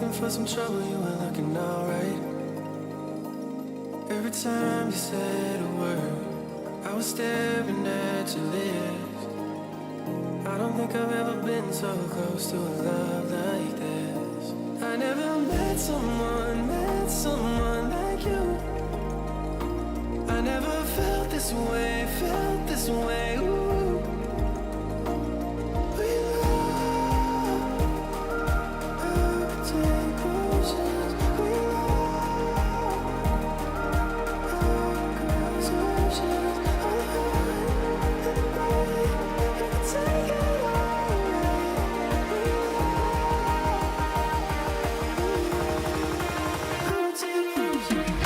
in for some trouble, you were looking alright. Every time you said a word, I was staring at your lips. I don't think I've ever been so close to a love like this. I never met someone like you. I never felt this way, ooh. We love, I would take potions. We love, our conversations. All high and bright, you can take it all away. We love, I would take potions.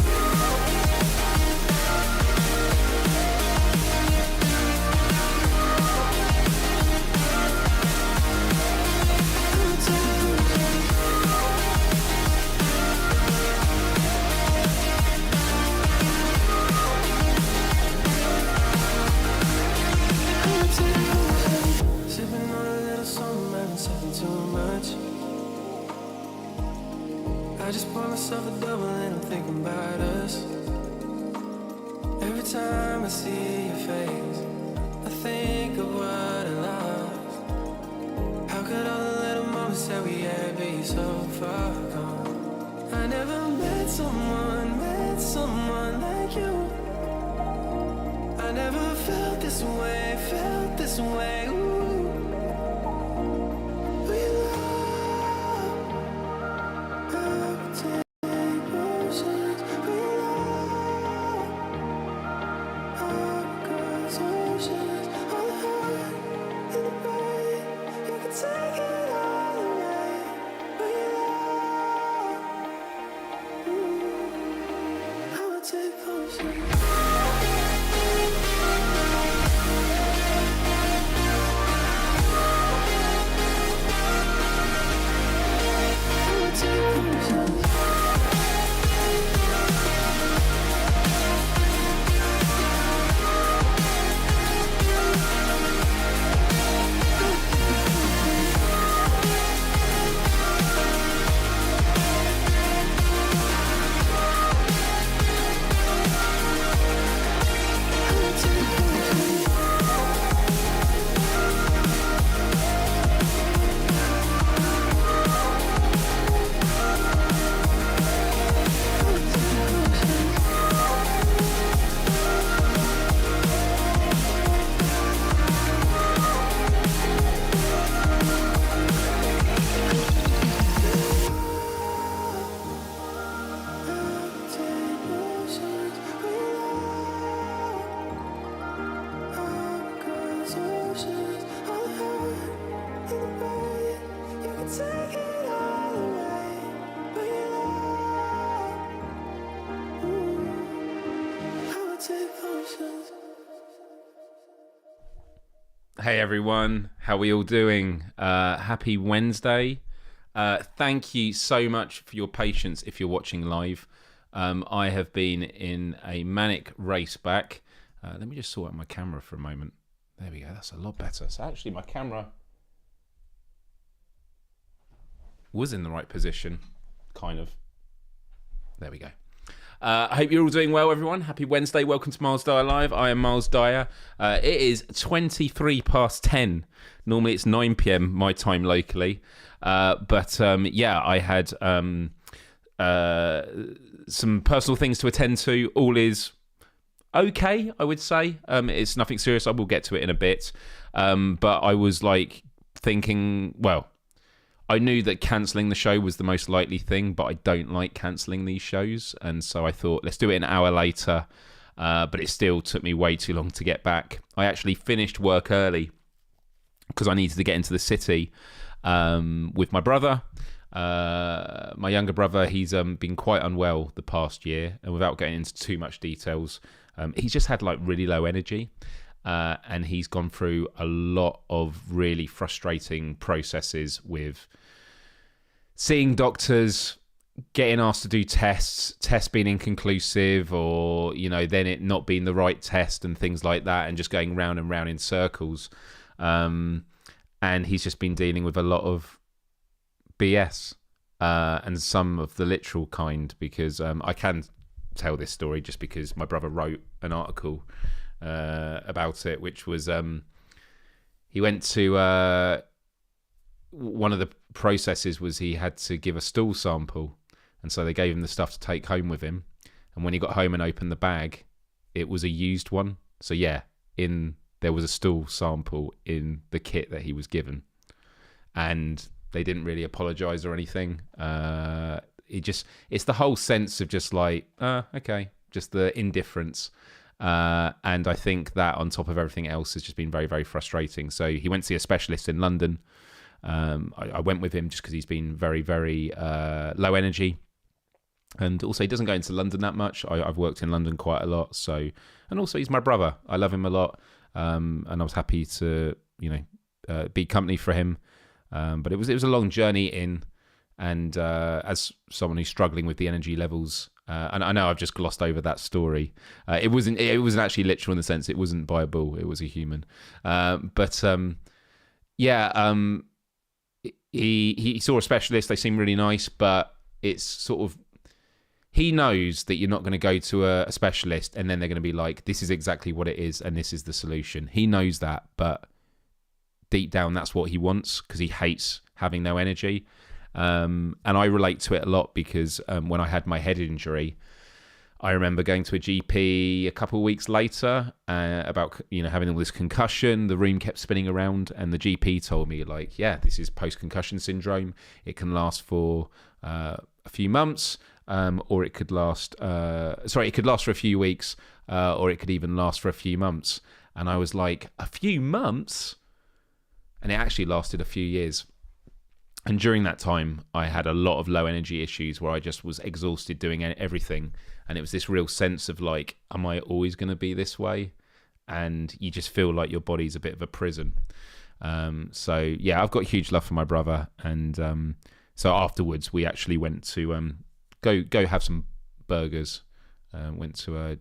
Sipping on a little something, I haven't sipping too much. I just pour myself a double and I'm thinking about us. Every time I see your face, I think of what I lost. How could all the little moments that we had be so far gone? I never met someone like you. I never felt this way, ooh. We love, I would take potions. We love, our conversations. All the high and the bright, you can take it all away. We love, I would take potions. Hey everyone, how are we all doing? Happy Wednesday. Thank you so much for your patience if you're watching live. I have been in a manic race back. Let me just sort out my camera for a moment. There we go, that's a lot better. So actually my camera was in the right position, kind of. There we go. I hope you're all doing well, everyone. Happy Wednesday. Welcome to Myles Dyer Live. I am Myles Dyer. It is 23 past 10. Normally it's 9 p.m. my time locally. Yeah, I had some personal things to attend to. All is okay, I would say. It's nothing serious. I will get to it in a bit. But I was like thinking, well, I knew that cancelling the show was the most likely thing, but I don't like cancelling these shows. And so I thought, let's do it an hour later. But it still took me way too long to get back. I actually finished work early because I needed to get into the city with my brother. My younger brother, he's been quite unwell the past year. And without getting into too much details, he's just had like really low energy. And he's gone through a lot of really frustrating processes with seeing doctors, getting asked to do tests being inconclusive, or, you know, then it not being the right test and things like that, and just going round and round in circles. And he's just been dealing with a lot of BS. and some of the literal kind, because I can tell this story just because my brother wrote an article about it, which was he went to one of the processes was he had to give a stool sample, and so they gave him the stuff to take home with him, and when he got home and opened the bag, it was a used one. So yeah, there was a stool sample in the kit that he was given, and they didn't really apologize or anything. It's the whole sense of just like, okay, just the indifference. And I think that on top of everything else has just been very, very frustrating. So he went to see a specialist in London. I went with him just because he's been very, very low energy. And also he doesn't go into London that much. I've worked in London quite a lot. So, and also he's my brother. I love him a lot. And I was happy to, be company for him. But it was a long journey in. And as someone who's struggling with the energy levels, and I know I've just glossed over that story. It wasn't actually literal in the sense it wasn't by a bull; it was a human. He saw a specialist. They seem really nice, but it's sort of, he knows that you're not going to go to a specialist and then they're going to be like, this is exactly what it is and this is the solution. He knows that, but deep down that's what he wants because he hates having no energy. And I relate to it a lot because when I had my head injury, I remember going to a GP a couple of weeks later about having all this concussion. The room kept spinning around, and the GP told me like, yeah, this is post-concussion syndrome. It can last for a few months, or it could last. It could last for a few weeks, or it could even last for a few months. And I was like, a few months, and it actually lasted a few years. And during that time, I had a lot of low energy issues where I just was exhausted doing everything. And it was this real sense of like, am I always going to be this way? And you just feel like your body's a bit of a prison. So yeah, I've got huge love for my brother. And so afterwards, we actually went to go have some burgers. Went to a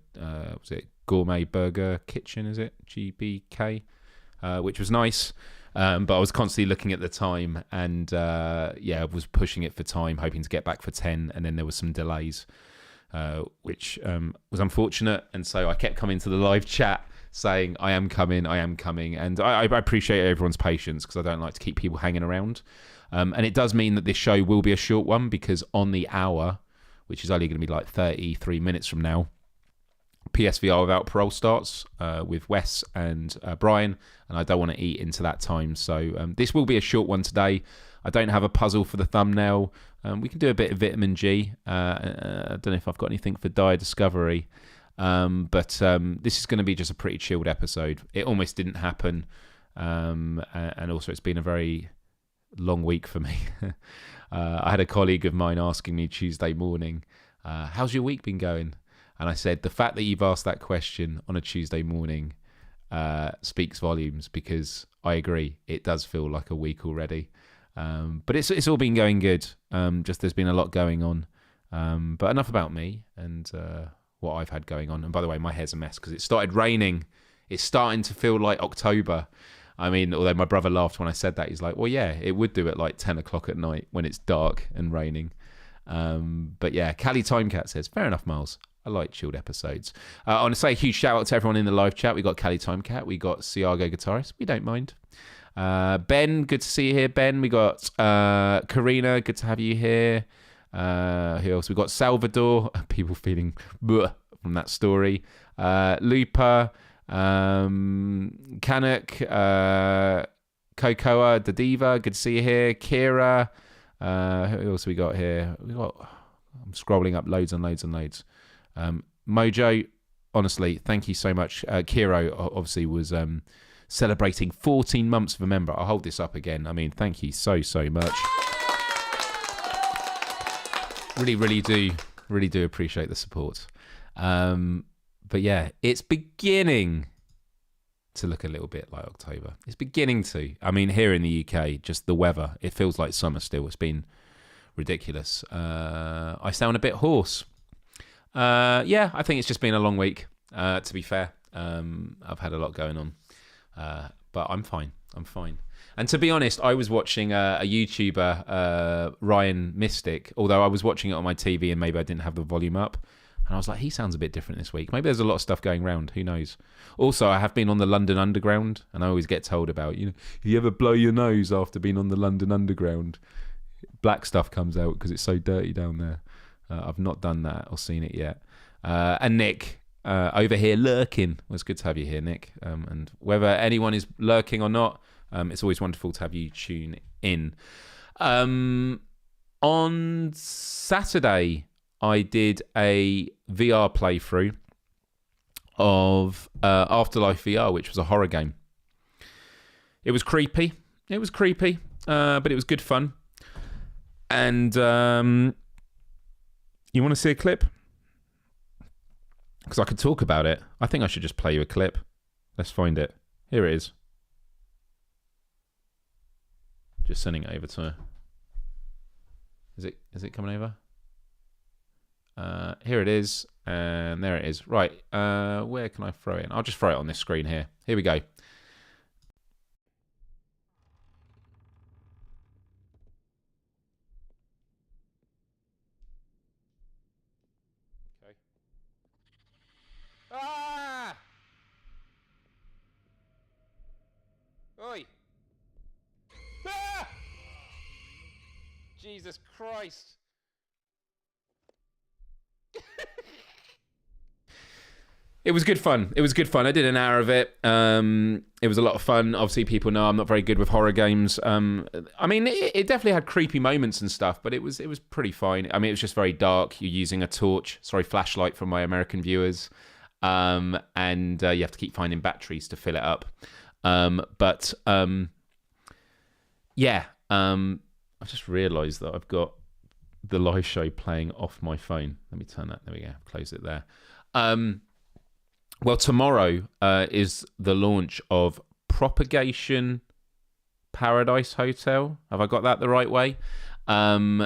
was it Gourmet Burger Kitchen? Is it GBK? Which was nice. But I was constantly looking at the time and I was pushing it for time, hoping to get back for 10, and then there was some delays, which was unfortunate. And so I kept coming to the live chat saying, I am coming. And I appreciate everyone's patience because I don't like to keep people hanging around. And it does mean that this show will be a short one because on the hour, which is only going to be like 33 minutes from now, PSVR Without Parole starts with Wes and Brian, and I don't want to eat into that time. So this will be a short one today. I don't have a puzzle for the thumbnail. We can do a bit of vitamin G. I don't know if I've got anything for Dyer Discovery. But this is going to be just a pretty chilled episode. It almost didn't happen. And also it's been a very long week for me. I had a colleague of mine asking me Tuesday morning, how's your week been going? And I said, the fact that you've asked that question on a Tuesday morning speaks volumes because I agree, it does feel like a week already. But it's all been going good. Just there's been a lot going on. But enough about me and what I've had going on. And by the way, my hair's a mess because it started raining. It's starting to feel like October. I mean, although my brother laughed when I said that. He's like, well, yeah, it would do at like 10 o'clock at night when it's dark and raining. But yeah, Callie Timecat says, fair enough, Myles. I like chilled episodes. I want to say a huge shout out to everyone in the live chat. We got Callie Timecat. We got Ciago Guitarist. We don't mind. Ben, good to see you here, Ben. We got Karina. Good to have you here. Who else? We got Salvador. People feeling bleh from that story. Lupa. Canuck. Cocoa. The Diva. Good to see you here. Kira. Who else we got here? I'm scrolling up loads and loads and loads. Mojo, honestly, thank you so much. Kiro obviously was celebrating 14 months of a member. I'll hold this up again. I mean, thank you so much. Really do appreciate the support. But yeah, it's beginning to look a little bit like October. It's beginning to. I mean, here in the UK, just the weather, it feels like summer still. It's been ridiculous. I sound a bit hoarse. I think it's just been a long week, to be fair. I've had a lot going on. but I'm fine. I'm fine. And to be honest, I was watching a YouTuber, Ryan Mystic, although I was watching it on my TV and maybe I didn't have the volume up. And I was like, he sounds a bit different this week. Maybe there's a lot of stuff going around. Who knows? Also, I have been on the London Underground, and I always get told about, if you ever blow your nose after being on the London Underground, black stuff comes out because it's so dirty down there. I've not done that or seen it yet. And Nick, over here lurking. Well, it's good to have you here, Nick. And whether anyone is lurking or not, it's always wonderful to have you tune in. On Saturday, I did a VR playthrough of Afterlife VR, which was a horror game. It was creepy. But it was good fun. And you want to see a clip? Because I could talk about it. I think I should just play you a clip. Let's find it. Here it is. Just sending it over to her. Is it coming over? Here it is, and there it is. Right, where can I throw it in? I'll just throw it on this screen here. Here we go. Okay. Ah! Oi! Ah! Jesus Christ! It was good fun. I did an hour of it. It was a lot of fun. Obviously, people know I'm not very good with horror games. I mean, it definitely had creepy moments and stuff, but it was pretty fine. I mean, it was just very dark. You're using a flashlight from my American viewers, and you have to keep finding batteries to fill it up. Yeah. I just realised that I've got the live show playing off my phone. Let me turn that. There we go. Close it there. Well, tomorrow is the launch of Propagation Paradise Hotel. Have I got that the right way? I'm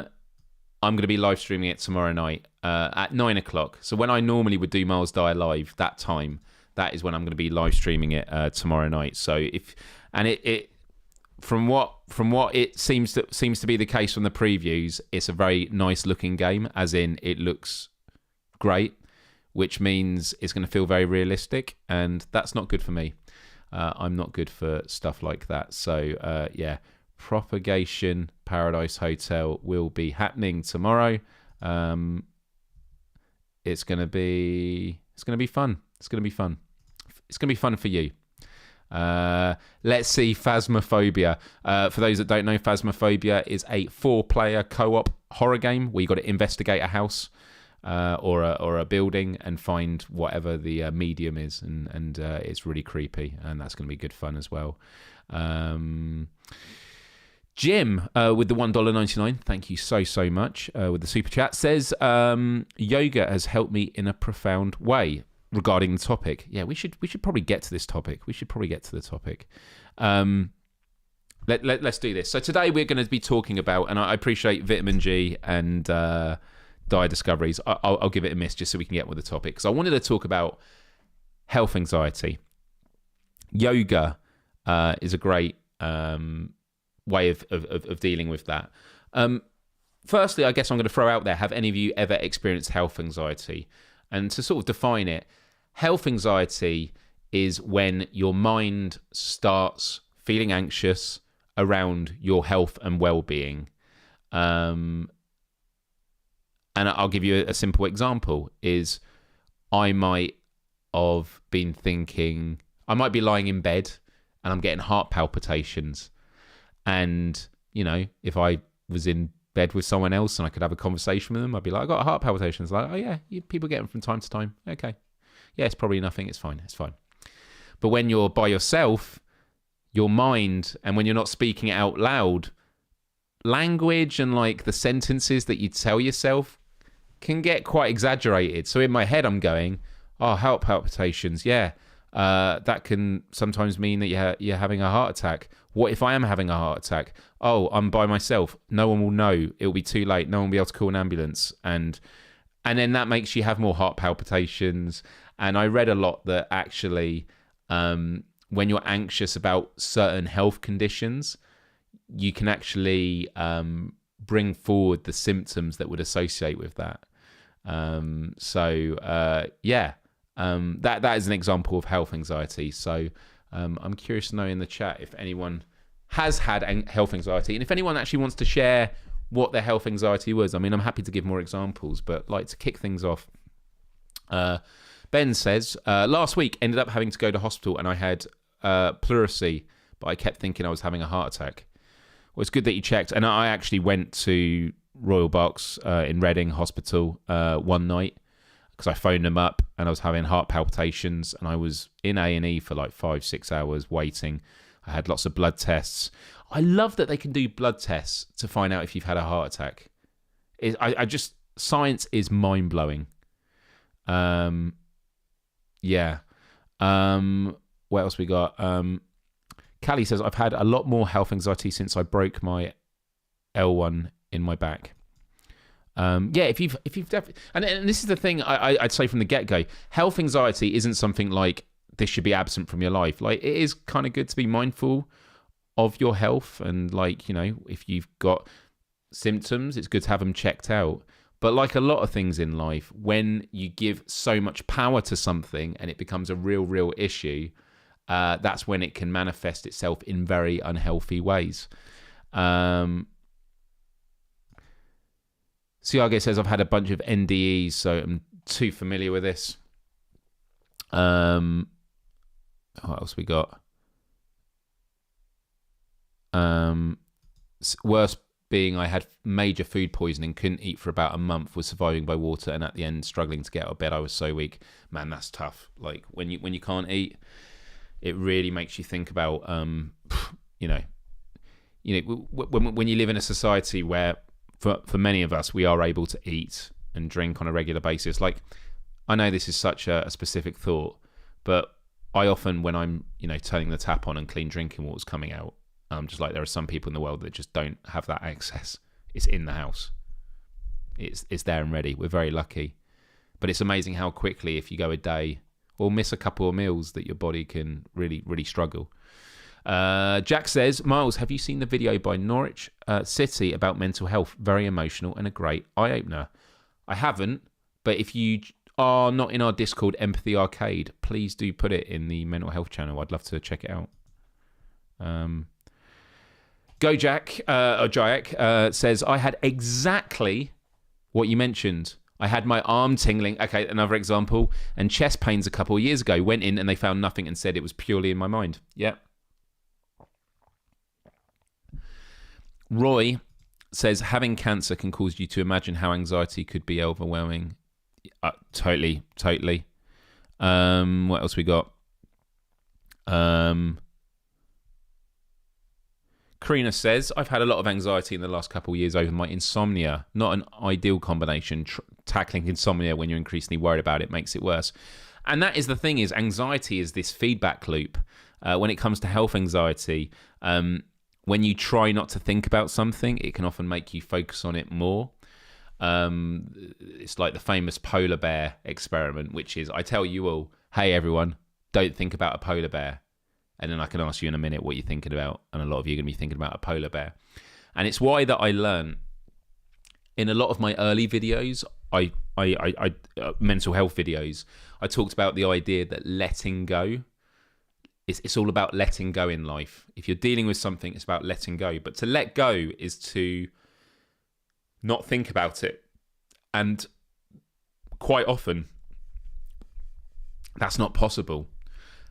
going to be live streaming it tomorrow night at 9 o'clock. So when I normally would do Myles Dyer live, that is when I'm going to be live streaming it tomorrow night. So from what it seems to be the case from the previews, it's a very nice looking game, as in it looks great, which means it's going to feel very realistic, and that's not good for me. I'm not good for stuff like that. So yeah, Propagation Paradise Hotel will be happening tomorrow. It's going to be fun. It's going to be fun for you. Let's see Phasmophobia. For those that don't know, Phasmophobia is a 4-player co-op horror game where you got to investigate a house or a building and find whatever the medium is, and it's really creepy, and that's going to be good fun as well. Jim with the $1.99, thank you so much with the super chat, says yoga has helped me in a profound way. Regarding the topic, yeah, we should probably get to this topic. Let's do this. So today we're going to be talking about, and I appreciate Vitamin G and Dyer Discoveries. I'll give it a miss just so we can get on with the topic, because I wanted to talk about health anxiety. Yoga is a great way of dealing with that. Firstly, I guess I'm going to throw out there: have any of you ever experienced health anxiety? And to sort of define it, health anxiety is when your mind starts feeling anxious around your health and well-being. And I'll give you a simple example, is I might have been thinking, I might be lying in bed and I'm getting heart palpitations. And, if I was in bed with someone else and I could have a conversation with them, I'd be like, I got heart palpitations. Like, oh yeah, people get them from time to time. Okay. Yeah, it's probably nothing. It's fine. But when you're by yourself, your mind, and when you're not speaking it out loud, language and like the sentences that you tell yourself can get quite exaggerated. So in my head, I'm going, oh, heart palpitations. Yeah. That can sometimes mean that you're having a heart attack. What if I am having a heart attack? Oh, I'm by myself. No one will know. It'll be too late. No one will be able to call an ambulance. And then that makes you have more heart palpitations. And I read a lot that actually when you're anxious about certain health conditions, you can actually bring forward the symptoms that would associate with that. That is an example of health anxiety. So I'm curious to know in the chat if anyone has had health anxiety, and if anyone actually wants to share what their health anxiety was. I mean, I'm happy to give more examples, but like to kick things off, Ben says, last week ended up having to go to hospital and I had pleurisy, but I kept thinking I was having a heart attack. Well, it's good that you checked. And I actually went to Royal Berks in Reading Hospital one night because I phoned them up and I was having heart palpitations and I was in A&E for like 5-6 hours waiting. I had lots of blood tests. I love that they can do blood tests to find out if you've had a heart attack. Science is mind-blowing. What else we got? Callie says, I've had a lot more health anxiety since I broke my L1 in my back. If you've definitely, and this is the thing I'd say from the get-go, health anxiety isn't something like this should be absent from your life. Like, it is kind of good to be mindful of your health, and like, you know, if you've got symptoms, it's good to have them checked out. But like a lot of things in life, when you give so much power to something and it becomes a real issue, that's when it can manifest itself in very unhealthy ways. Siage says, I've had a bunch of NDEs, so I'm too familiar with this. What else we got? Worst being I had major food poisoning, couldn't eat for about a month, was surviving by water, and at the end struggling to get out of bed. I was so weak. Man, that's tough. Like when you can't eat, it really makes you think about when you live in a society where for many of us we are able to eat and drink on a regular basis. Like, I know this is such a specific thought, but I often, when I'm turning the tap on and clean drinking water's coming out, just like there are some people in the world that just don't have that access. It's in the house. It's there and ready. We're very lucky. But it's amazing how quickly, if you go a day or miss a couple of meals, that your body can really struggle. Jack says, Myles, have you seen the video by Norwich City about mental health? Very emotional and a great eye-opener. I haven't, but if you are not in our Discord, Empathy Arcade, please do put it in the mental health channel. I'd love to check it out. Jayak says, I had exactly what you mentioned. I had my arm tingling, okay, another example, and chest pains a couple of years ago. Went in and they found nothing and said it was purely in my mind. Yep. Roy says, having cancer can cause you to imagine how anxiety could be overwhelming. Totally. What else we got? Karina says, I've had a lot of anxiety in the last couple of years over my insomnia. Not an ideal combination. Tackling insomnia when you're increasingly worried about it makes it worse. And that is the thing, is anxiety is this feedback loop. When it comes to health anxiety, when you try not to think about something, it can often make you focus on it more. It's like the famous polar bear experiment, which is, I tell you all, hey everyone, don't think about a polar bear. And then I can ask you in a minute what you're thinking about. And a lot of you are going to be thinking about a polar bear. And it's why that I learned in a lot of my early videos, mental health videos, I talked about the idea that letting go, it's all about letting go in life. If you're dealing with something, it's about letting go. But to let go is to not think about it. And quite often, that's not possible.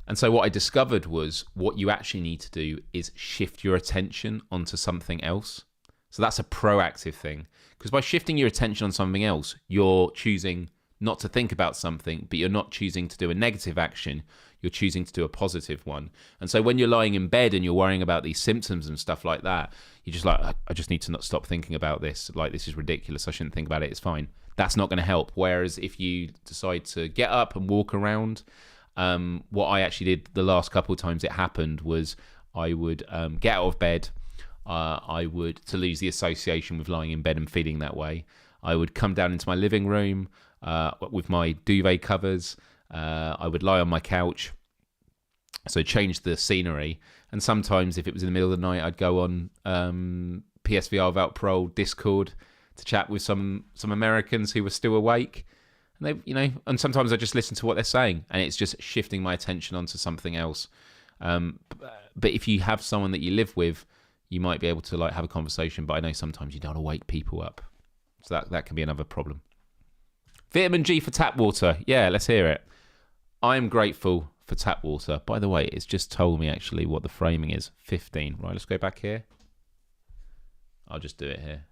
And so what I discovered was what you actually need to do is shift your attention onto something else. So that's a proactive thing. Because by shifting your attention on something else, you're choosing not to think about something, but you're not choosing to do a negative action. You're choosing to do a positive one. And so when you're lying in bed and you're worrying about these symptoms and stuff like that, you're just like, I just need to not stop thinking about this. Like, this is ridiculous. I shouldn't think about it. It's fine. That's not going to help. Whereas if you decide to get up and walk around, what I actually did the last couple of times it happened was I would get out of bed. I would, to lose the association with lying in bed and feeling that way, I would come down into my living room with my duvet covers. I would lie on my couch So change the scenery. And sometimes if it was in the middle of the night, I'd go on PSVR Without Parole Discord to chat with some Americans who were still awake. And they, and sometimes I just listen to what they're saying, and it's just shifting my attention onto something else. But if you have someone that you live with, you might be able to like have a conversation. But I know sometimes you don't want to wake people up, so that can be another problem. Vitamin G for tap water. Yeah, let's hear it. I'm grateful for tap water. By the way, it's just told me actually what the framing is. 15. Right, let's go back here. I'll just do it here.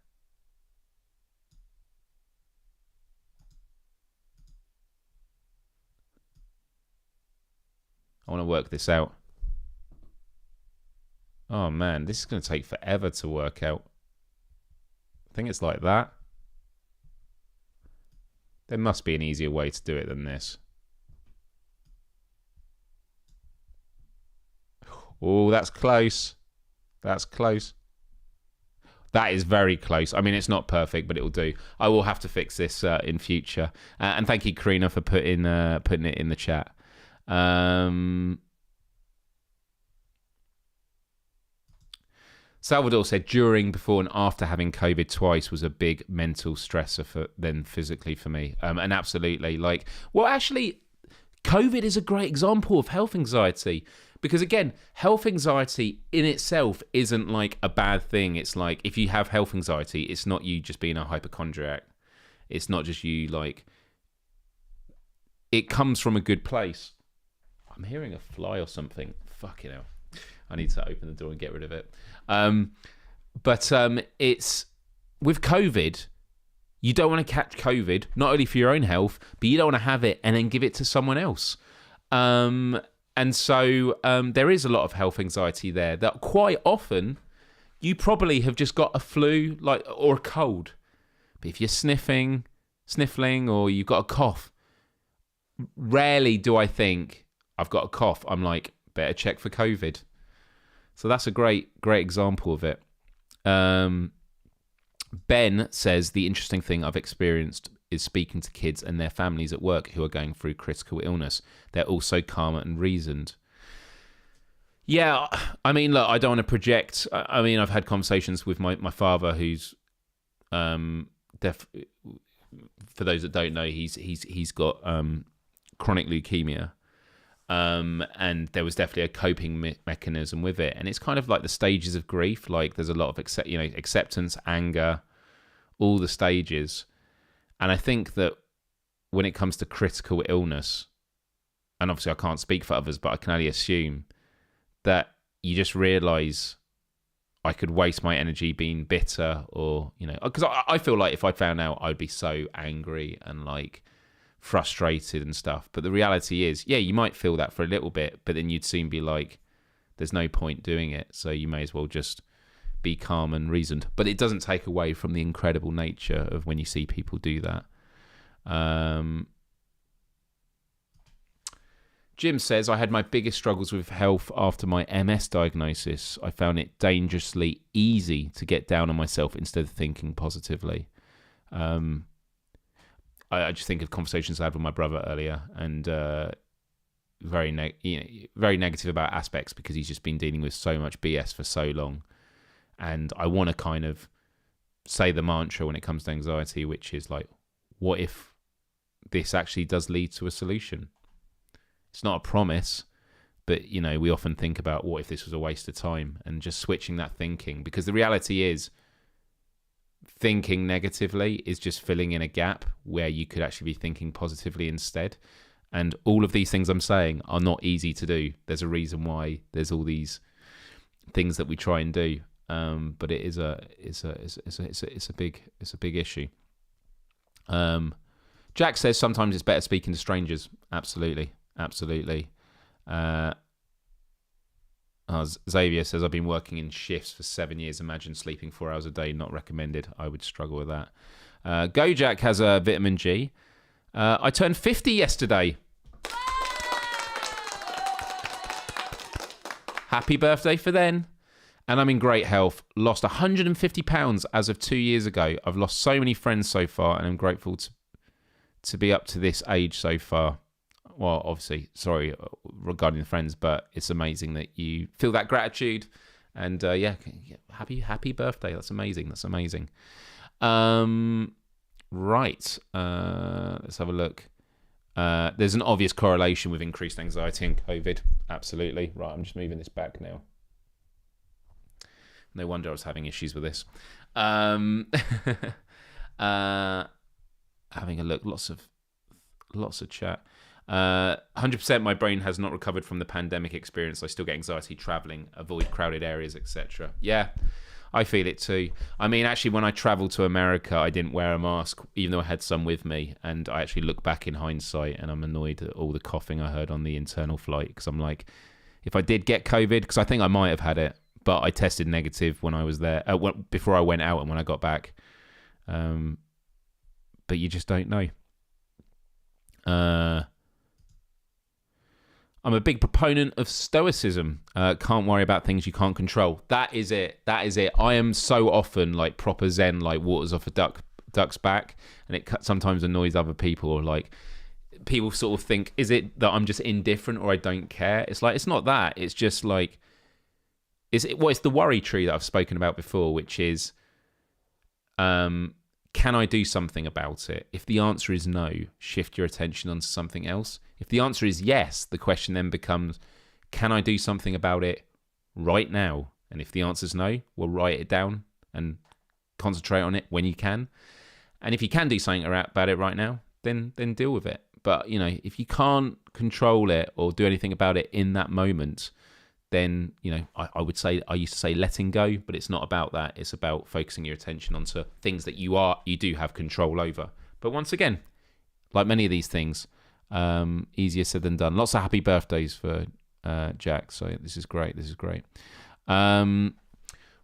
I want to work this out. Oh man, this is going to take forever to work out. I think it's like that. There must be an easier way to do it than this. Oh, that's close. That's close. That is very close. I mean, it's not perfect, but it'll do. I will have to fix this in future. And thank you, Karina, for putting it in the chat. Salvador said during, before, and after having COVID twice was a big mental stressor than physically for me. And absolutely, actually, COVID is a great example of health anxiety. Because again, health anxiety in itself isn't like a bad thing. It's like if you have health anxiety, it's not you just being a hypochondriac. It's not just you it comes from a good place. I'm hearing a fly or something. Fucking hell. I need to open the door and get rid of it. But it's with COVID, you don't want to catch COVID, not only for your own health, but you don't want to have it and then give it to someone else. And so there is a lot of health anxiety there that quite often you probably have just got a flu or a cold. But if you're sniffling or you've got a cough, rarely do I think I've got a cough. I'm like, better check for COVID. So that's a great example of it. Ben says the interesting thing I've experienced is speaking to kids and their families at work who are going through critical illness. They're also calm and reasoned. Yeah, I mean, look, I don't want to project. I mean, I've had conversations with my father, who's for those that don't know, he's got chronic leukemia. And there was definitely a coping mechanism with it. And it's kind of like the stages of grief. Like there's a lot of acceptance, anger, all the stages. And I think that when it comes to critical illness, and obviously I can't speak for others, but I can only assume that you just realise I could waste my energy being bitter or, because I feel like if I found out, I'd be so angry and frustrated and stuff. But the reality is, yeah, you might feel that for a little bit, but then you'd soon be like, there's no point doing it. So you may as well just be calm and reasoned. But it doesn't take away from the incredible nature of when you see people do that. Jim says, I had my biggest struggles with health after my MS diagnosis. I found it dangerously easy to get down on myself instead of thinking positively. I just think of conversations I had with my brother earlier, and very negative about aspects because he's just been dealing with so much BS for so long. And I want to kind of say the mantra when it comes to anxiety, which is like, what if this actually does lead to a solution? It's not a promise, but, we often think about what if this was a waste of time, and just switching that thinking, because the reality is thinking negatively is just filling in a gap where you could actually be thinking positively instead. And all of these things I'm saying are not easy to do. There's a reason why there's all these things that we try and do. But it is it's a big issue. Jack says sometimes it's better speaking to strangers. Absolutely. Xavier says, I've been working in shifts for 7 years. Imagine sleeping 4 hours a day. Not recommended. I would struggle with that. Gojak has a vitamin G. I turned 50 yesterday. Happy birthday for then. And I'm in great health. Lost 150 pounds as of 2 years ago. I've lost so many friends so far, and I'm grateful to be up to this age so far. well, obviously, sorry regarding the friends, but it's amazing that you feel that gratitude. And happy birthday. That's amazing. Right. Let's have a look. There's an obvious correlation with increased anxiety and COVID. Absolutely. Right, I'm just moving this back now. No wonder I was having issues with this. Having a look. Lots of chat. 100% my brain has not recovered from the pandemic experience. I still get anxiety traveling, avoid crowded areas, etc. Yeah, I feel it too. I mean, actually, when I traveled to America, I didn't wear a mask, even though I had some with me. And I actually look back in hindsight and I'm annoyed at all the coughing I heard on the internal flight, because I'm like, if I did get COVID, because I think I might have had it, but I tested negative when I was there, before I went out and when I got back. But you just don't know. I'm a big proponent of stoicism. Can't worry about things you can't control. That is it. I am so often like proper zen, like waters off a duck's back, and it sometimes annoys other people. Or like people sort of think, is it that I'm just indifferent or I don't care? It's like, it's not that. It's just like, it's the worry tree that I've spoken about before, which is, can I do something about it? If the answer is no, shift your attention onto something else. If the answer is yes, the question then becomes, can I do something about it right now? And if the answer is no, well, write it down and concentrate on it when you can. And if you can do something about it right now, then deal with it. But, you know, if you can't control it or do anything about it in that moment, then, you know, I used to say letting go, but it's not about that. It's about focusing your attention onto things that you do have control over. But once again, like many of these things, easier said than done. Lots of happy birthdays for Jack. So this is great.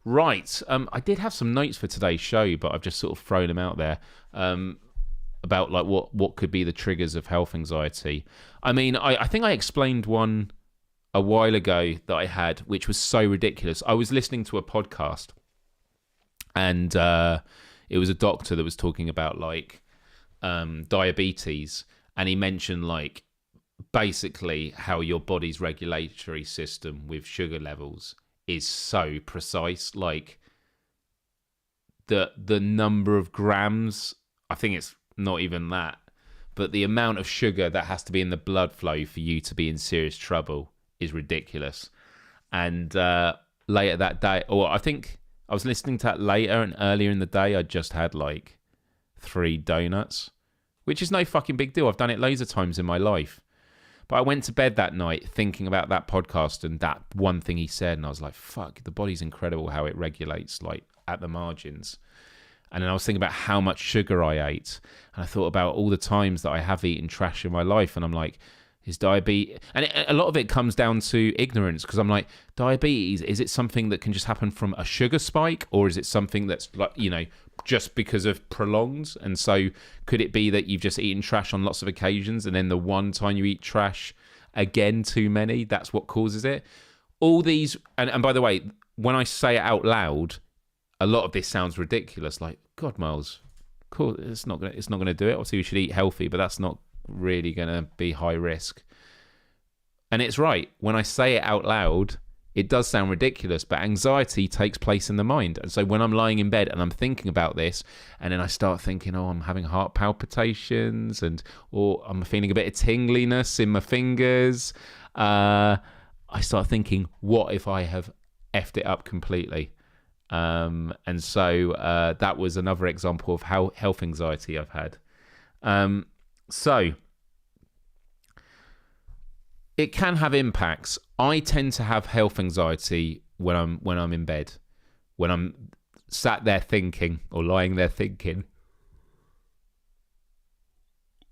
Right. I did have some notes for today's show, but I've just sort of thrown them out there. About like what could be the triggers of health anxiety. I mean, I think I explained one a while ago that I had, which was so ridiculous. I was listening to a podcast, and it was a doctor that was talking about like diabetes, and he mentioned like basically how your body's regulatory system with sugar levels is so precise. Like the number of grams, I think it's not even that, but the amount of sugar that has to be in the blood flow for you to be in serious trouble is ridiculous. And later that day, or I think I was listening to that later, and earlier in the day I just had like 3 donuts, which is no fucking big deal. I've done it loads of times in my life. But I went to bed that night thinking about that podcast and that one thing he said, and I was like, fuck, the body's incredible how it regulates like at the margins. And then I was thinking about how much sugar I ate, and I thought about all the times that I have eaten trash in my life, and I'm like, is diabetes, and a lot of it comes down to ignorance, because I'm like, diabetes, is it something that can just happen from a sugar spike, or is it something that's like, you know, just because of prolonged? And so could it be that you've just eaten trash on lots of occasions, and then the one time you eat trash again too many, that's what causes it? All these, and by the way, when I say it out loud, a lot of this sounds ridiculous, like, God, Myles, cool, it's not gonna do it. Obviously we should eat healthy, but that's not really gonna be high risk. And it's right. When I say it out loud, it does sound ridiculous, but anxiety takes place in the mind. And so when I'm lying in bed and I'm thinking about this, and then I start thinking, oh, I'm having heart palpitations, or I'm feeling a bit of tingliness in my fingers, I start thinking, what if I have effed it up completely? And so that was another example of how health anxiety I've had. So it can have impacts. I tend to have health anxiety when I'm in bed, when I'm sat there thinking or lying there thinking.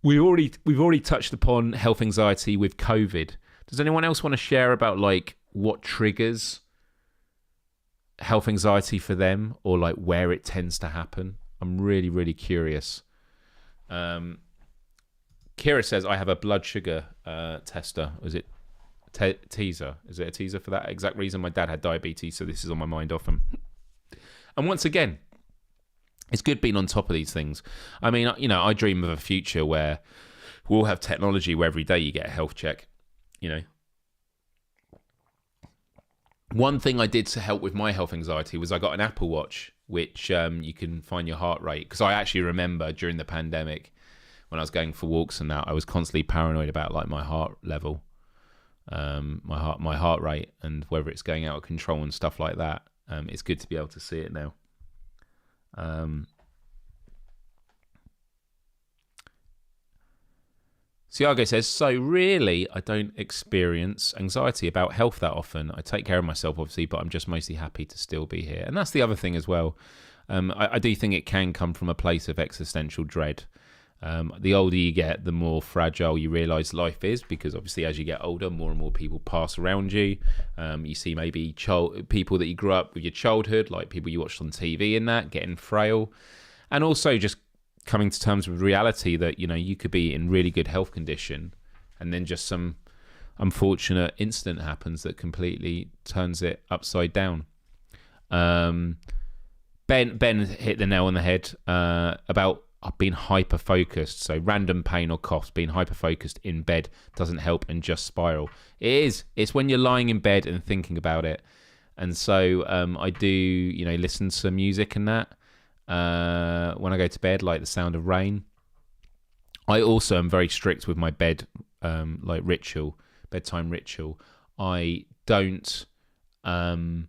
We've already touched upon health anxiety with COVID. Does anyone else want to share about like what triggers health anxiety for them, or like where it tends to happen? I'm really, really curious. Kira says, I have a blood sugar tester. Was it teaser? Is it a teaser for that exact reason? My dad had diabetes, so this is on my mind often. And once again, it's good being on top of these things. I mean, you know, I dream of a future where we'll have technology where every day you get a health check, you know. One thing I did to help with my health anxiety was I got an Apple Watch, which you can find your heart rate. Because I actually remember during the pandemic, when I was going for walks and that, I was constantly paranoid about like my heart level, my heart rate, and whether it's going out of control and stuff like that. It's good to be able to see it now. Siago says, so really, I don't experience anxiety about health that often. I take care of myself, obviously, but I'm just mostly happy to still be here. And that's the other thing as well. I do think it can come from a place of existential dread. The older you get, the more fragile you realise life is, because obviously as you get older, more and more people pass around you. You see maybe people that you grew up with your childhood, like people you watched on TV and that, getting frail. And also just coming to terms with reality that, you know, you could be in really good health condition and then just some unfortunate incident happens that completely turns it upside down. Ben hit the nail on the head about being hyper focused. So random pain or coughs, being hyper focused in bed doesn't help and just spiral. It's when you're lying in bed and thinking about it. And so I do, you know, listen to music and that when I go to bed, like the sound of rain. I also am very strict with my bed like bedtime ritual. I don't watch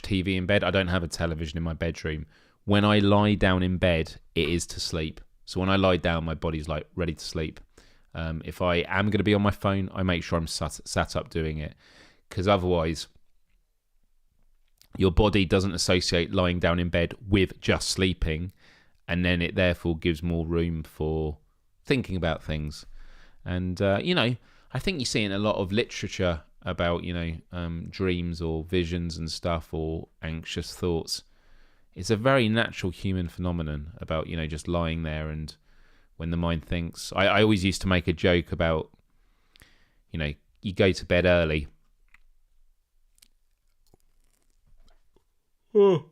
TV in bed. I don't have a television in my bedroom. When I lie down in bed, it is to sleep. So when I lie down, my body's like ready to sleep. If I am going to be on my phone, I make sure I'm sat up doing it, because otherwise your body doesn't associate lying down in bed with just sleeping, and then it therefore gives more room for thinking about things. And, you know, I think you see in a lot of literature about, you know, dreams or visions and stuff, or anxious thoughts. It's a very natural human phenomenon about, you know, just lying there and when the mind thinks. I always used to make a joke about, you know, you go to bed early. Oh.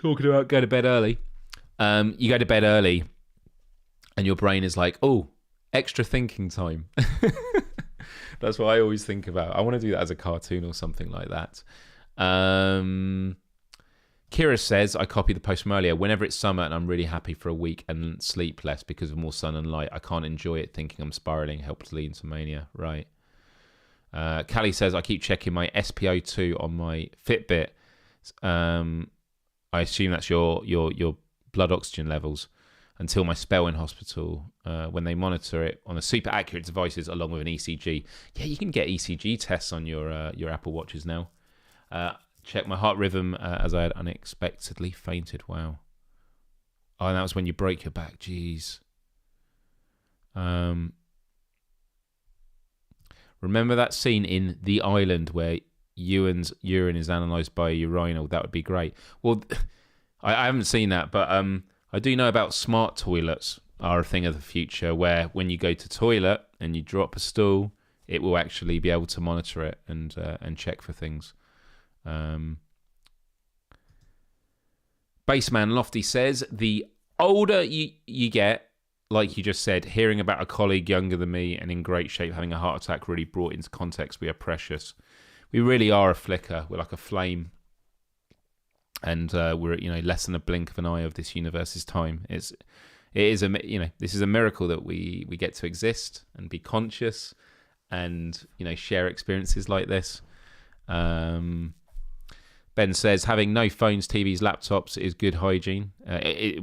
Talking about go to bed early. You go to bed early and your brain is like, oh, extra thinking time. That's what I always think about. I want to do that as a cartoon or something like that. Kira says, I copy the post from earlier. Whenever it's summer and I'm really happy for a week and sleep less because of more sun and light, I can't enjoy it, thinking I'm spiraling helplessly into mania. Right. Callie says, I keep checking my SpO2 on my Fitbit. I assume that's your blood oxygen levels until my spell in hospital, when they monitor it on the super accurate devices along with an ECG. Yeah, you can get ECG tests on your Apple Watches now. Check my heart rhythm as I had unexpectedly fainted. Wow. Oh, and that was when you break your back. Jeez. Remember that scene in The Island where Ewan's urine is analysed by a urinal? That would be great. Well, I haven't seen that, but I do know about smart toilets are a thing of the future, where when you go to toilet and you drop a stool, it will actually be able to monitor it and check for things. Baseman Lofty says, the older you get, like you just said, hearing about a colleague younger than me and in great shape having a heart attack really brought into context we are precious. We really are a flicker. We're like a flame. And we're, you know, less than a blink of an eye of this universe's time. This is a miracle that we get to exist and be conscious and, you know, share experiences like this. Ben says, having no phones, TVs, laptops is good hygiene. It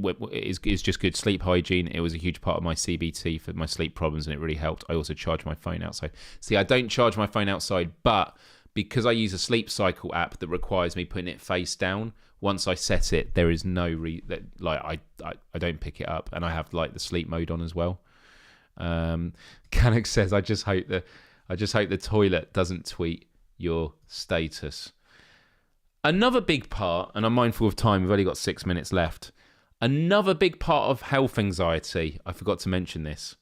is just good sleep hygiene. It was a huge part of my CBT for my sleep problems, and it really helped. I also charge my phone outside. See, I don't charge my phone outside, but because I use a sleep cycle app that requires me putting it face down, once I set it, there is no I don't pick it up, and I have like the sleep mode on as well. Canuck says, I just hope the toilet doesn't tweet your status. Another big part, and I'm mindful of time, we've only got 6 minutes left. Another big part of health anxiety, I forgot to mention this,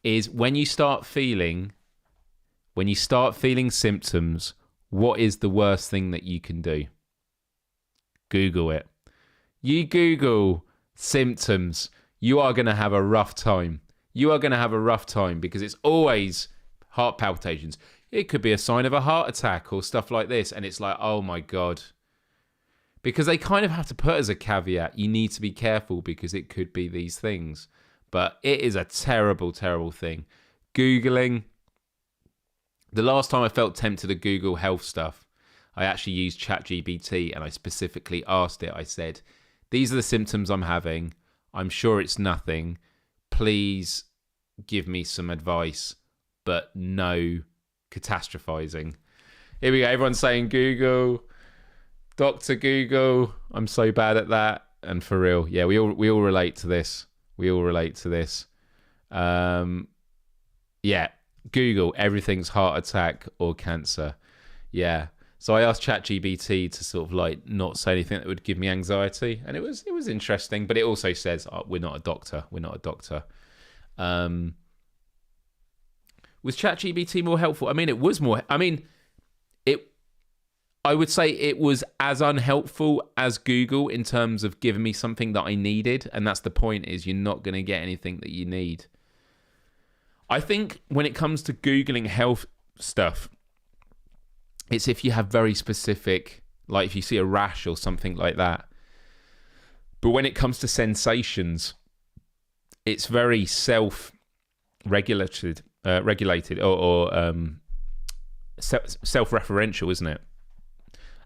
is when you start feeling symptoms, what is the worst thing that you can do? Google it. You Google symptoms, you are going to have a rough time. You are going to have a rough time because it's always heart palpitations. It could be a sign of a heart attack or stuff like this. And it's like, oh my God. Because they kind of have to put as a caveat, you need to be careful because it could be these things. But it is a terrible, terrible thing. Googling. The last time I felt tempted to Google health stuff, I actually used ChatGPT and I specifically asked it. I said, these are the symptoms I'm having. I'm sure it's nothing. Please give me some advice, but no catastrophizing. Here we go. Everyone's saying Google, Dr. Google. I'm so bad at that. And for real, yeah, we all relate to this. We all relate to this. Yeah, Google, everything's heart attack or cancer. Yeah. So I asked ChatGPT to sort of like not say anything that would give me anxiety, and it was interesting. But it also says, oh, we're not a doctor. We're not a doctor. Was ChatGPT more helpful? I mean, it was more. I mean, I would say it was as unhelpful as Google in terms of giving me something that I needed, and that's the point. Is you're not going to get anything that you need. I think when it comes to Googling health stuff, it's if you have very specific, like if you see a rash or something like that. But when it comes to sensations, it's very self-regulated, or self-referential, isn't it?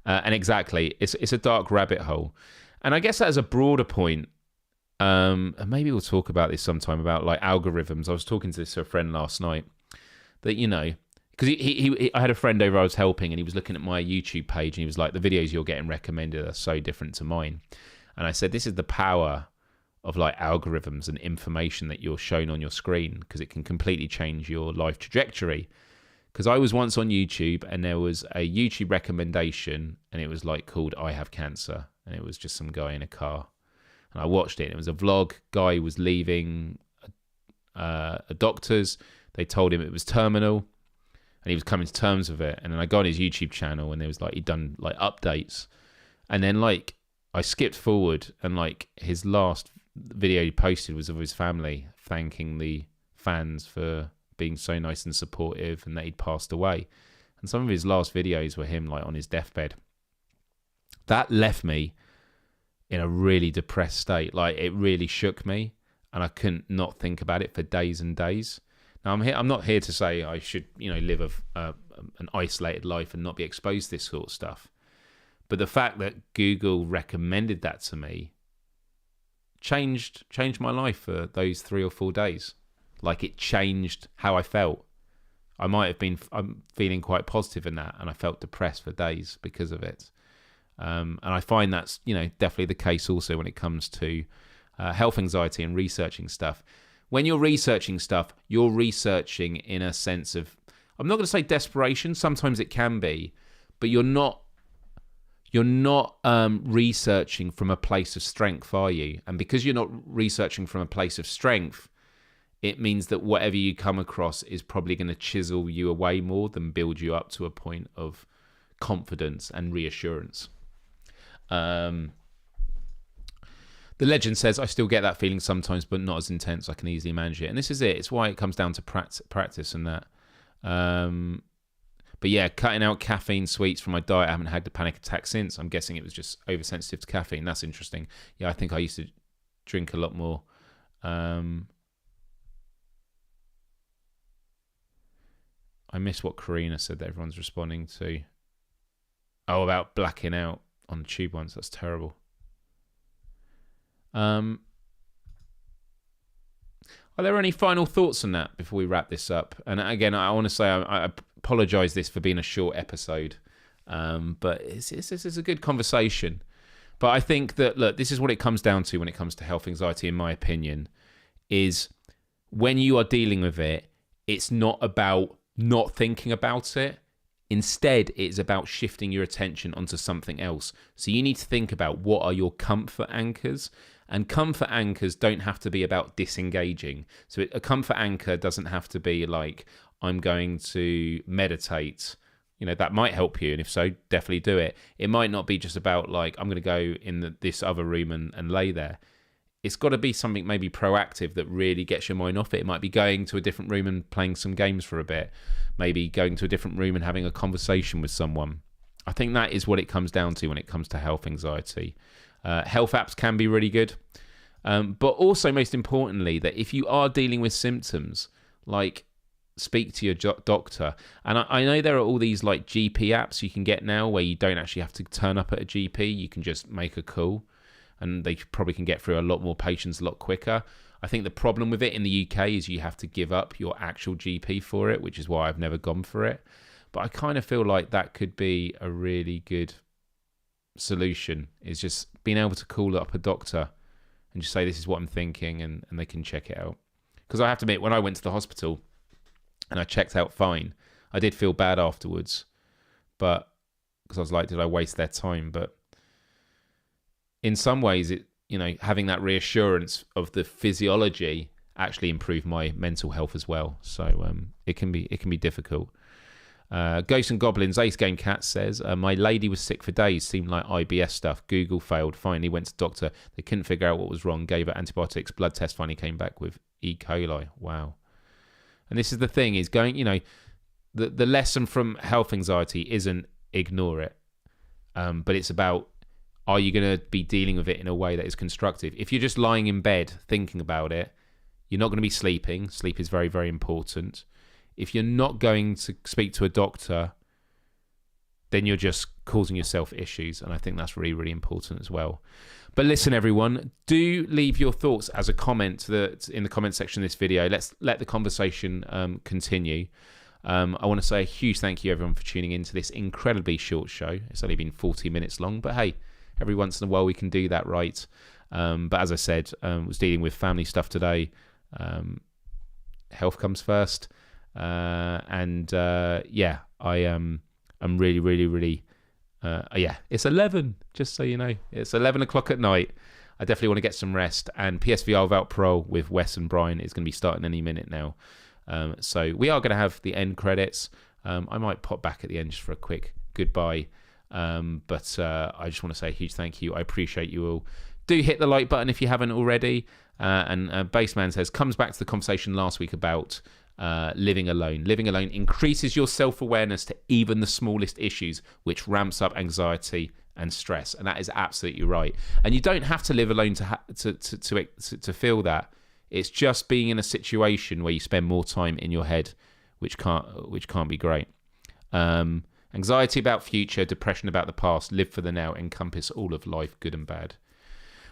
And exactly, it's a dark rabbit hole. And I guess that as a broader point, and maybe we'll talk about this sometime about like algorithms. I was talking to this to a friend last night that, you know, because I had a friend over I was helping and he was looking at my YouTube page and he was like, the videos you're getting recommended are so different to mine. And I said, this is the power of like algorithms and information that you're shown on your screen, because it can completely change your life trajectory. Because I was once on YouTube and there was a YouTube recommendation and it was like called I Have Cancer, and it was just some guy in a car. And I watched it. It was a vlog. Guy was leaving a doctor's. They told him it was terminal, and he was coming to terms with it. And then I got on his YouTube channel, and there was like he'd done like updates. And then like I skipped forward, and like his last video he posted was of his family thanking the fans for being so nice and supportive, and that he'd passed away. And some of his last videos were him like on his deathbed. That left me in a really depressed state. Like, it really shook me, and I couldn't not think about it for days and days. Now, I'm not here to say I should, live an isolated life and not be exposed to this sort of stuff. But the fact that Google recommended that to me changed my life for those 3 or 4 days. Like, it changed how I felt. I'm feeling quite positive in that, and I felt depressed for days because of it. And I find that's, definitely the case also when it comes to health anxiety and researching stuff. When you're researching stuff, you're researching in a sense of, I'm not going to say desperation, sometimes it can be, but you're not researching from a place of strength, are you? And because you're not researching from a place of strength, it means that whatever you come across is probably going to chisel you away more than build you up to a point of confidence and reassurance. The legend says, I still get that feeling sometimes, but not as intense. I can easily manage it. And this is it. It's why it comes down to practice and that. But yeah, cutting out caffeine sweets from my diet. I haven't had a panic attack since. I'm guessing it was just oversensitive to caffeine. That's interesting. Yeah, I think I used to drink a lot more. I miss what Karina said that everyone's responding to. Oh, about blacking out on the tube once. That's terrible. Are there any final thoughts on that before we wrap this up? And again, I want to say I apologise this for being a short episode, but it's a good conversation. But I think that, look, this is what it comes down to when it comes to health anxiety, in my opinion, is when you are dealing with it, it's not about not thinking about it. Instead, it's about shifting your attention onto something else. So you need to think about what are your comfort anchors. And comfort anchors don't have to be about disengaging. So a comfort anchor doesn't have to be like, I'm going to meditate. That might help you. And if so, definitely do it. It might not be just about like, I'm going to go in this other room and lay there. it's got to be something maybe proactive that really gets your mind off it. It might be going to a different room and playing some games for a bit, maybe going to a different room and having a conversation with someone. I think that is what it comes down to when it comes to health anxiety. Health apps can be really good, but also most importantly, that if you are dealing with symptoms, like, speak to your doctor. And I know there are all these like GP apps you can get now where you don't actually have to turn up at a GP. You can just make a call, and they probably can get through a lot more patients a lot quicker. I think the problem with it in the UK is you have to give up your actual GP for it, which is why I've never gone for it. But I kind of feel like that could be a really good solution, is just being able to call up a doctor and just say, this is what I'm thinking, and they can check it out. Because I have to admit, when I went to the hospital and I checked out fine, I did feel bad afterwards, but because I was like, did I waste their time? But in some ways, it, you know, having that reassurance of the physiology actually improved my mental health as well. So it can be difficult. Ghosts and Goblins, Ace Game Cat says, my lady was sick for days, seemed like IBS stuff. Google failed, finally went to doctor. They couldn't figure out what was wrong, gave her antibiotics, blood test finally came back with E. coli. Wow. And this is the thing, is going, you know, the lesson from health anxiety isn't ignore it, but it's about, are you going to be dealing with it in a way that is constructive? If you're just lying in bed thinking about it, you're not going to be sleeping. Sleep is very, very important. If you're not going to speak to a doctor, then you're just causing yourself issues. And I think that's really, really important as well. But listen, everyone, do leave your thoughts as a comment in the comment section of this video. Let's let the conversation continue. I want to say a huge thank you, everyone, for tuning into this incredibly short show. It's only been 40 minutes long, but hey, every once in a while we can do that, right? But as I said, was dealing with family stuff today. Health comes first. Yeah, I'm really, really, really, yeah, it's 11, just so you know. It's 11 o'clock at night. I definitely want to get some rest. And PSVR without parole with Wes and Brian is going to be starting any minute now. So we are going to have the end credits. I might pop back at the end just for a quick goodbye. But I just want to say a huge thank you. I appreciate you all. Do hit the like button if you haven't already. And Baseman says, comes back to the conversation last week about living alone. Living alone increases your self-awareness to even the smallest issues, which ramps up anxiety and stress. And that is absolutely right. And you don't have to live alone to feel that. It's just being in a situation where you spend more time in your head, which can't be great. Anxiety about future, depression about the past, live for the now, encompass all of life, good and bad.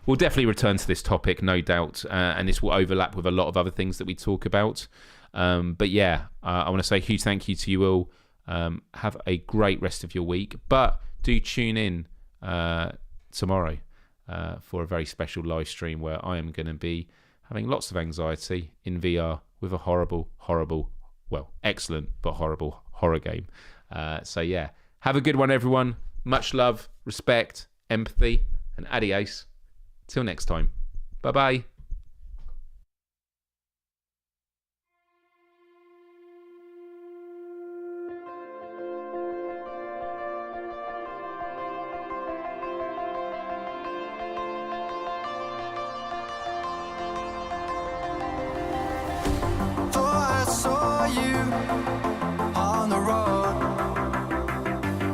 We'll definitely return to this topic, no doubt, and this will overlap with a lot of other things that we talk about. But yeah, I want to say a huge thank you to you all. Have a great rest of your week, but do tune in tomorrow for a very special live stream where I am going to be having lots of anxiety in VR with a horrible, well, excellent, but horrible horror game. So yeah, have a good one, everyone. Much love, respect, empathy, and adios. Till next time. Bye-bye. Thought I saw you on the road.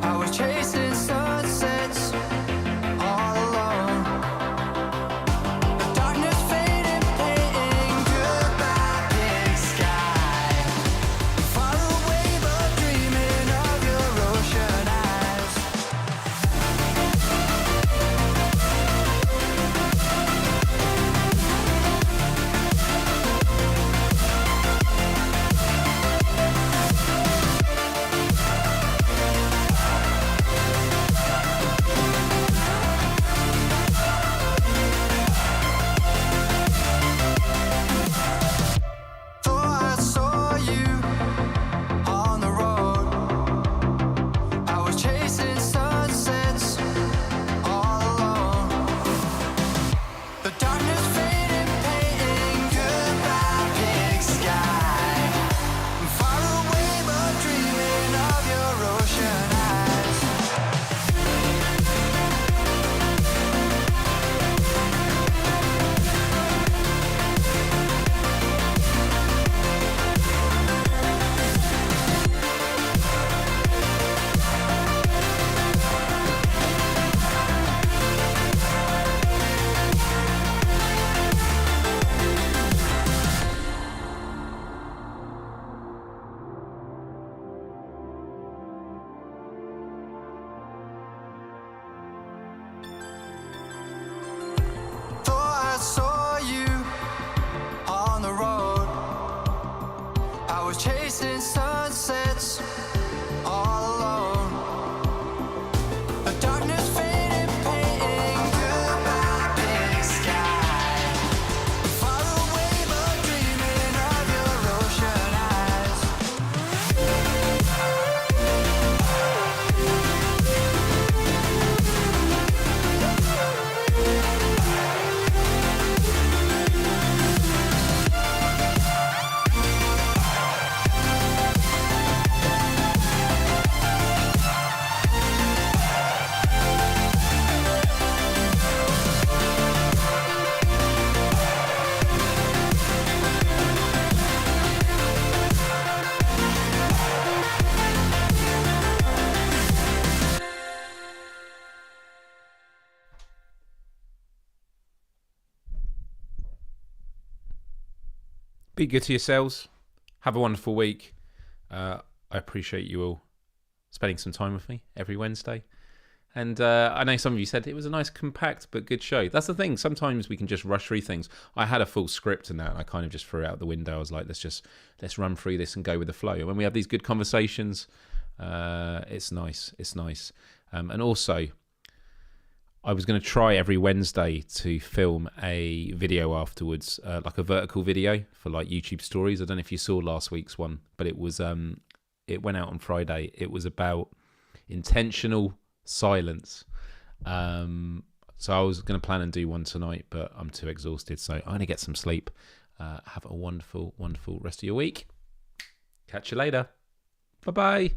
I was chasing sunsets all alone. The darkness faded, painting goodbye in sky. Far away, but dreaming of your ocean eyes. chasing sunsets all alone. A darkness fading, painting goodbye big sky. Far away but dreaming of your ocean eyes. Be good to yourselves. Have a wonderful week. I appreciate you all spending some time with me every Wednesday. And I know some of you said it was a nice, compact, but good show. That's the thing. Sometimes we can just rush through things. I had a full script and that, and I kind of just threw it out the window. I was like, let's run through this and go with the flow. And when we have these good conversations, it's nice. It's nice. And also, I was going to try every Wednesday to film a video afterwards, like a vertical video for like YouTube stories. I don't know if you saw last week's one, but it was it went out on Friday. It was about intentional silence. So I was going to plan and do one tonight, but I'm too exhausted, so I'm going to get some sleep. Have a wonderful, wonderful rest of your week. Catch you later. Bye-bye.